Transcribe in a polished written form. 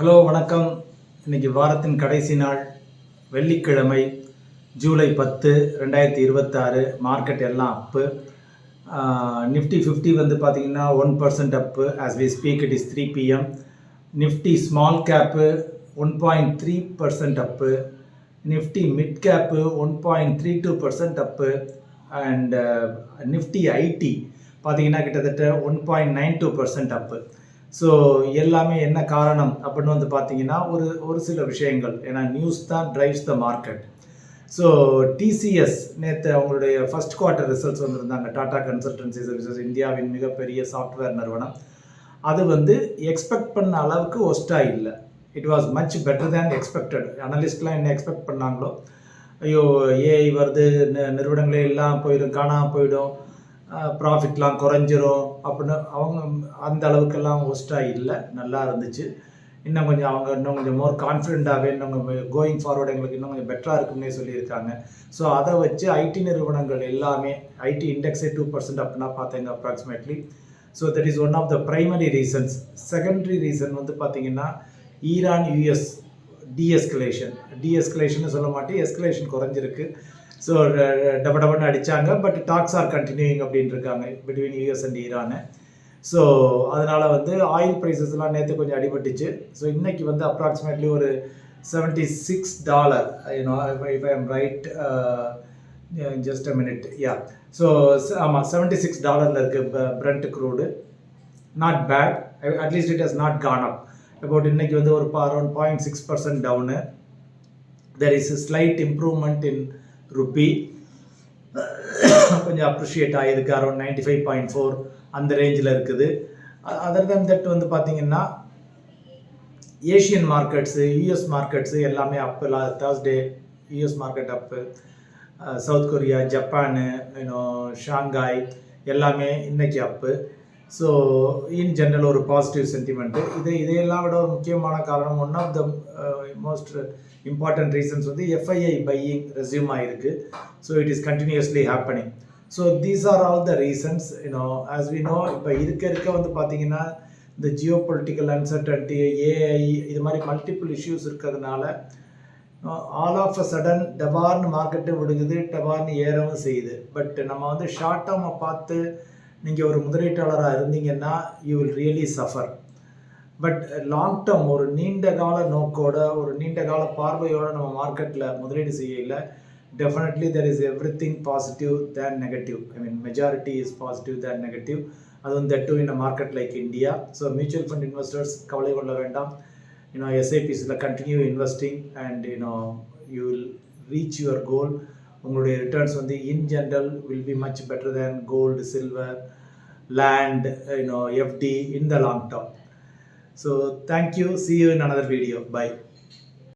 Hello வணக்கம். இன்றைக்கி வாரத்தின் கடைசி நாள் வெள்ளிக்கிழமை ஜூலை 10 2026. மார்க்கெட் எல்லாம் அப்பு. நிஃப்டி 50 வந்து பார்த்திங்கன்னா 1% up. As we speak it is 3 PM. Nifty small cap 1.3% up. Nifty mid cap 1.32% up. And Nifty IT பார்த்திங்கன்னா கிட்டத்தட்ட 1.92% அப்பு. ஸோ எல்லாமே என்ன காரணம் அப்படின்னு வந்து பார்த்தீங்கன்னா ஒரு சில விஷயங்கள். ஏன்னா நியூஸ் தான் drives the market. So TCS நேற்று அவங்களுடைய ஃபர்ஸ்ட் குவார்ட்டர் ரிசல்ட்ஸ் வந்திருந்தாங்க. டாடா கன்சல்டன்சி சர்வீசஸ், இந்தியாவின் மிகப்பெரிய சாஃப்ட்வேர் நிறுவனம். அது வந்து எக்ஸ்பெக்ட் பண்ண அளவுக்கு ஒஸ்ட்டாக இல்லை. It was much better than expected. அனலிஸ்ட்லாம் என்ன எக்ஸ்பெக்ட் பண்ணாங்களோ, ஐயோ ஏஐ வருது, நிறுவனங்களே எல்லாம் போயிடும், காணாமல் போயிடும், ப்ராஃபிட்லாம் குறைஞ்சிரும் அப்படின்னு அவங்க அந்த அளவுக்கெல்லாம் ஒஸ்ட்டாக இல்லை, நல்லா இருந்துச்சு. இன்னும் கொஞ்சம் மோர் கான்ஃபிடென்ட்டாகவே இன்னும் கோயிங் ஃபார்வர்டு எங்களுக்கு இன்னும் கொஞ்சம் பெட்டராக இருக்குன்னே சொல்லியிருக்காங்க. ஸோ அதை வச்சு ஐடி நிறுவனங்கள் எல்லாமே, ஐடி இண்டெக்ஸே 2% அப்படின்னா பார்த்தீங்க approximately. So that is one of the primary reasons. Secondary reason வந்து பார்த்தீங்கன்னா ஈரான் யூஎஸ் டீஎஸ்கலேஷன் சொல்ல மாட்டேன், எஸ்கலேஷன் குறைஞ்சிருக்கு. ஸோ டபன்னு அடித்தாங்க. பட் டாக்ஸ் ஆர் கண்டினியூயிங் அப்படின்னு இருக்காங்க between US and Iran. So அதனால் வந்து ஆயில் ப்ரைஸஸ்லாம் நேற்று கொஞ்சம் அடிபட்டுச்சு. ஸோ இன்றைக்கி வந்து அப்ராக்சிமேட்லி ஒரு $76, if I am right, just a minute, yeah. So ஆமாம், $76 இருக்குது Brent crude. Not bad, at least it has not gone up. About இன்றைக்கி வந்து ஒரு around 0.6% down. There is slight improvement in rupee, கொஞ்சம் அப்ரிஷியேட் ஆகிருக்கு. அரௌண்ட் 95.4 அந்த ரேஞ்சில் இருக்குது. அதர் தென் தட் வந்து பார்த்திங்கன்னா ஏஷியன் மார்க்கெட்ஸு, யூஎஸ் மார்க்கெட்ஸு எல்லாமே up. Thursday US market up. South Korea, Japan, Shanghai எல்லாமே இன்றைக்கி அப்பு. ஸோ இன் ஜென்ரல் ஒரு பாசிட்டிவ் சென்டிமெண்ட்டு. இதையெல்லாம் விட ஒரு முக்கியமான காரணம், one of the most important reasons வந்து எஃப்ஐஐ பையிங் ரெஸ்யூம் ஆகிருக்கு. So it is continuously happening. So these are all the reasons. As we know, இப்போ இருக்க வந்து பார்த்தீங்கன்னா இந்த ஜியோ பொலிட்டிக்கல் அன்சர்டன்டி, ஏஐ, இது மாதிரி மல்டிபிள் இஷ்யூஸ் இருக்கிறதுனால ஆல் ஆஃப் அ சடன் டபார்னு மார்க்கெட்டு விடுகுது, டபார்னு ஏறவும் செய்யுது. பட் நம்ம வந்து ஷார்ட் டேர்மை பார்த்து நீங்கள் ஒரு முதலீட்டாளராக இருந்தீங்கன்னா you will really suffer. But long term, ஒரு நீண்ட கால நோக்கோட, ஒரு நீண்ட கால பார்வையோட நம்ம மார்க்கெட்டில் முதலீடு செய்யல, definitely there is everything positive than negative. Majority is positive than negative. அதுவும் that too in a market like India. So mutual fund investors கவலை கொள்ள வேண்டாம். எஸ்ஐபிஸில் continue investing and you will reach your goal. உங்களுடைய returns வந்து in general will be much better than gold, silver, land, FD in the long term. So thank you. See you in another video. Bye.